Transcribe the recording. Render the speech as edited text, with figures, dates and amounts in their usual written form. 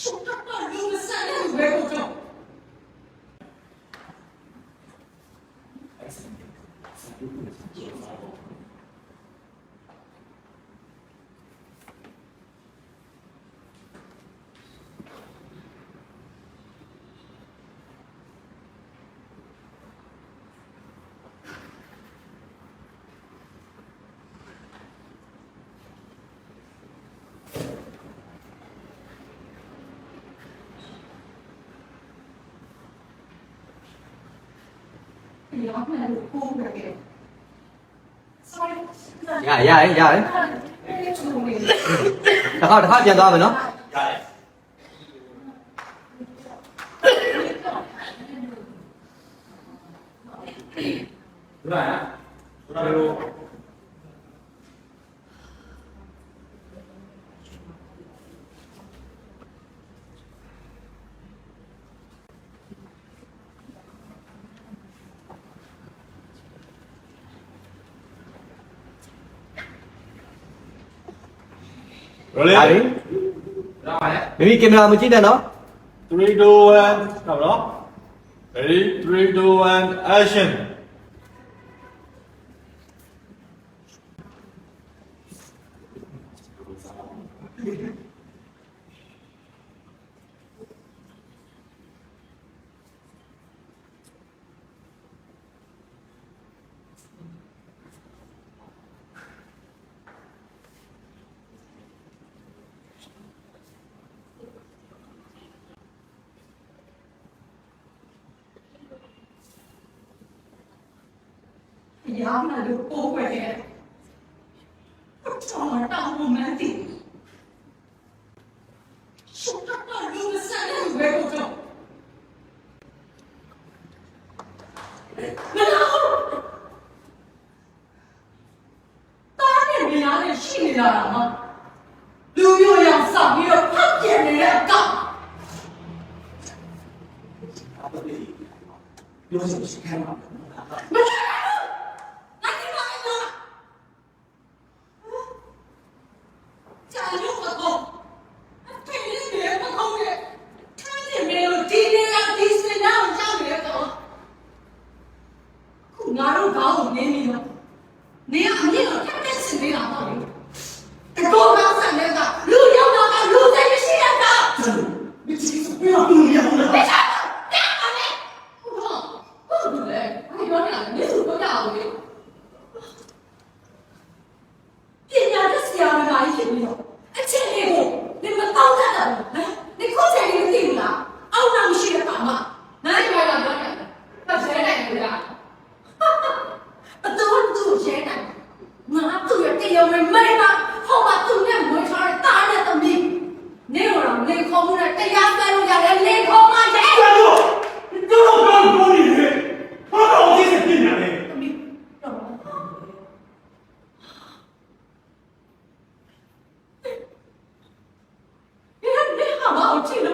လူမဆန်တဲ့ဘယ်ကိုကြောက်ရတယ်တစ်ခါပြန်သွားမယ်နော်Ready? မိမိကင်မရာမကြည့်နဲ့နော် 3, 2, 1, stop, no? Ready? 3, 2, 1, action! ရားမှလို့ပိုးွယ်ခဲ့တော်တောင်းမှန်းသိရှုပ်တော့လူမဆန်တဲ့ဘယ်ကိုကြောက်မလားတားနေနေရတယ်ရှိနေတာမလူမျိုးရောင်ဆောက်ပြီးတော့ဖတ်ပြနေတဲ့အကောင်ပြောစရာရှိခဲ့မှာမလားငါတို့ကောင်းကိုနင်းပြီးတော့နေရအမြင့်တော့ထက်တဲ့စင်နေတာပါလေတကောကောင်းဆန်တဲ့ကလူရောက်တော့ကလူစိတ်မရှိတဲ့ကမကြည့်ဘူးပြောလို့ရအောင်လားမချာတာပါလေဟုတ်လေအဲ့တော့လည်းနေစုတော့ရအောင်လေပညာတတ်ဆရာမကြီးဖြစ်ပြီးတော့အချင်းလေးကိုနေမတောင်းတတ်တာနော်နေခုချိန်လေးမသိဘူးလားအောက်နောက်မရှိတဲ့ကောင်မနိုင်ပါလားပြောတယ်ပတ်စဲနိုင်ဘူးလားအတော်သူ့ရဲနိုင်ငါသူ့ရဲ့တရားဝင်မိမဟောပါသူ့နဲ့မွေးထားတဲ့တားတဲ့သမီးနေတော့လေခေါ်မှုနဲ့တရားစွဲလို့ရတယ်လေခေါ်မှရဲတို့ကောင်းနေတယ်ဘာလို့ဒီစပြင်နေလဲသမီးတော့ဒီဟာမအောင်ချင်လို့